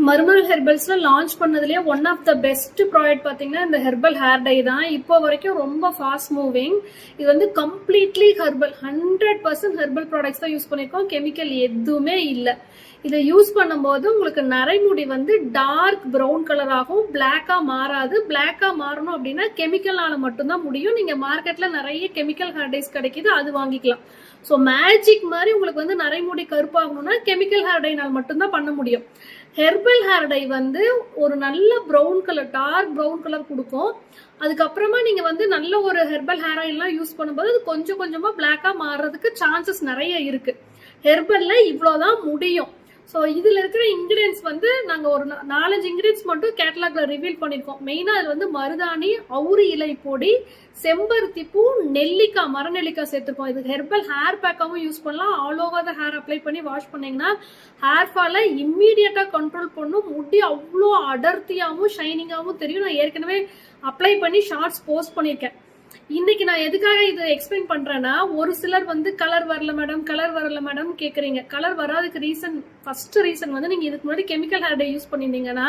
மர்மல் ஹெர்பல்ஸ்ல லான்ச் பண்ணதுலயே one of the best product பாத்தீங்கன்னா இந்த ஹெர்பல் ஹேர் டை தான். இப்போ வரைக்கும் ரொம்ப ஃபாஸ்ட் மூவிங். இது வந்து கம்ப்ளீட்லி ஹெர்பல், 100% ஹெர்பல் ப்ராடக்ட்ஸ் தான் யூஸ் பண்ணிருக்கோம். கெமிக்கல் எதுவுமே இல்லை. இதை யூஸ் பண்ணும்போது உங்களுக்கு நரைமுடி வந்து டார்க் ப்ரௌன் கலர் ஆகும், பிளாக்கா மாறாது. பிளாக்கா மாறணும் அப்படின்னா கெமிக்கல்னால மட்டும்தான் முடியும். நீங்க மார்க்கெட்ல நிறைய கெமிக்கல் ஹேர் டைஸ் கிடைக்குது, அது வாங்கிக்கலாம். ஸோ மேஜிக் மாதிரி உங்களுக்கு வந்து நரைமுடி கருப்பாகணும்னா கெமிக்கல் ஹேர் டைனால் மட்டும்தான் பண்ண முடியும். ஹெர்பல் ஹேர் டை வந்து ஒரு நல்ல brown colour, dark brown colour கொடுக்கும். அதுக்கப்புறமா நீங்க வந்து நல்ல ஒரு ஹெர்பல் ஹேர் ஆயில்லாம் யூஸ் பண்ணும்போது அது கொஞ்சம் கொஞ்சமா பிளாக்கா மாறுறதுக்கு சான்சஸ் நிறைய இருக்கு. ஹெர்பல்ல இவ்வளவுதான் முடியும். ஸோ இதுல இருக்கிற இன்கிரியன்ஸ் வந்து நாங்க ஒரு 4-5 இன்கிரியன்ஸ் மட்டும் கேட்டலாக்ல ரிவீல் பண்ணிருக்கோம். மெயினா அது வந்து மருதாணி, அவுரி இலை பொடி, செம்பருத்தி பூ, நெல்லிக்காய், மரநெல்லிக்காய் சேர்த்துருக்கோம். இது ஹெர்பல் ஹேர் பேக்காவும் யூஸ் பண்ணலாம். All over the hair apply பண்ணி வாஷ் பண்ணீங்கன்னா ஹேர் ஃபாலை இம்மீடியட்டா கண்ட்ரோல் பண்ணும். முடி அவ்வளோ அடர்த்தியாகவும் ஷைனிங்காகவும் தெரியும். நான் ஏற்கனவே அப்ளை பண்ணி ஷார்ட்ஸ் போஸ்ட் பண்ணியிருக்கேன். இன்னைக்கு நான் எதுக்காக இது எக்ஸ்பிளைன் பண்றேன்னா, ஒரு சிலர் வந்து கலர் வரல மேடம் கேக்குறீங்க. கலர் வராதுக்கு ரீசன், ஃபர்ஸ்ட் ரீசன் வந்து நீங்க இதுக்கு முன்னாடி கெமிக்கல் ஹேர் டை யூஸ் பண்ணிருந்தீங்கன்னா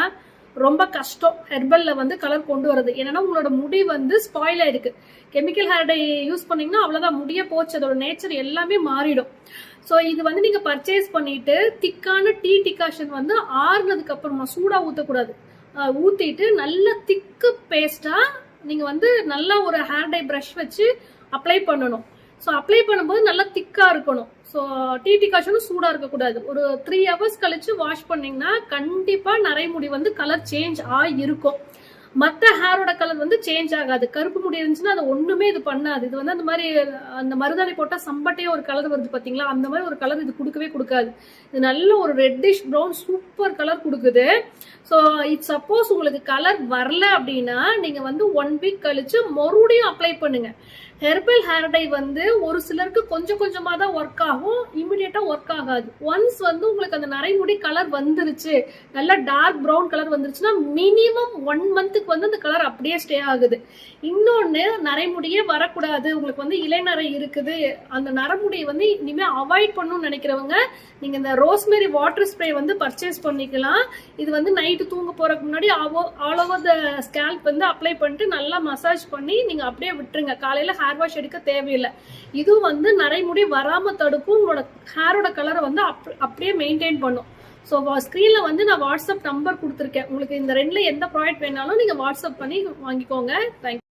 ரொம்ப கஷ்டம் ஹெர்பல்ல வந்து கலர் கொண்டு வரது. ஏன்னா உங்களோட முடி வந்து ஸ்பாயில் ஆயிருக்கு. கெமிக்கல் ஹேர் டை யூஸ் பண்ணீங்கன்னா அவ்வளவுதான், முடிய போச்சு, அதோட நேச்சர் எல்லாமே மாறிடும். ஸோ இது வந்து நீங்க பர்ச்சேஸ் பண்ணிட்டு திக்கான டீ டிகாஷன் வந்து ஆறுனதுக்கு அப்புறமா சூடா ஊற்றக்கூடாது, ஊத்திட்டு நல்ல திக்கு பேஸ்டா நீங்க வந்து நல்லா ஒரு ஹேர் டை பிரஷ் வச்சு அப்ளை பண்ணணும். ஸோ அப்ளை பண்ணும்போது நல்லா திக்கா இருக்கணும். ஸோ டீ டிகாஷனும் சூடா இருக்கக்கூடாது. ஒரு 3 hours கழிச்சு வாஷ் பண்ணீங்கன்னா கண்டிப்பா நரைமுடி வந்து கலர் சேஞ்ச் இருக்கும். மற்ற ஹேரோட கலர் வந்து சேஞ்ச் ஆகாது. கருப்பு முடி இருந்துச்சுன்னா அது ஒண்ணுமே இது பண்ணாது. இது வந்து அந்த மாதிரி அந்த மருதாணி போட்டா சம்பட்டையே ஒரு கலர் வருது பாத்தீங்களா, அந்த மாதிரி ஒரு கலர் இது கொடுக்கவே கொடுக்காது. இது நல்ல ஒரு ரெட்டிஷ் ப்ரௌன் சூப்பர் கலர் கொடுக்குது. ஸோ இட் சப்போஸ் உங்களுக்கு கலர் வரல அப்படின்னா நீங்க வந்து 1 week கழிச்சு மறுபடியும் அப்ளை பண்ணுங்க. ஹெர்பல் ஹேர் டை வந்து ஒரு சிலருக்கு கொஞ்சம் கொஞ்சமா தான் ஒர்க் ஆகும், இமிடியேட்டா ஒர்க் ஆகாது. ஒன்ஸ் வந்து உங்களுக்கு அந்த நரைமுடி கலர் வந்துருச்சு, நல்ல டார்க் ப்ரௌன் கலர் வந்துருச்சுன்னா மினிமம் 1 monthக்கு வந்து அந்த கலர் அப்படியே ஸ்டே ஆகுது. இன்னொன்னு, நரைமுடியே வரக்கூடாது, உங்களுக்கு வந்து இலைநரை இருக்குது, அந்த நரைமுடியை வந்து இனிமே அவாய்ட் பண்ணணும்னு நினைக்கிறவங்க நீங்க இந்த ரோஸ்மெரி வாட்டர் ஸ்ப்ரே வந்து பர்ச்சேஸ் பண்ணிக்கலாம். இது வந்து நைட்டு தூங்க போறதுக்கு முன்னாடி ஆல் ஓவர் த ஸ்கேல்ப் வந்து அப்ளை பண்ணிட்டு நல்லா மசாஜ் பண்ணி நீங்க அப்படியே விட்டுருங்க. காலையில ஹேர் வாஷ் எடுக்க தேவையில்லை. இது வந்து நரைமுடி வராம தடுக்கும், உங்களோட ஹேரோட கலரை வந்து அப்படியே மெயின்டைன் பண்ணும். ஸோ ஸ்க்ரீன்ல வந்து நான் வாட்ஸ்அப் நம்பர் கொடுத்துருக்கேன். உங்களுக்கு இந்த 2ல எந்த ப்ராடக்ட் வேணாலும் நீங்க வாட்ஸ்அப் பண்ணி வாங்கிக்கோங்க. தேங்க்யூ.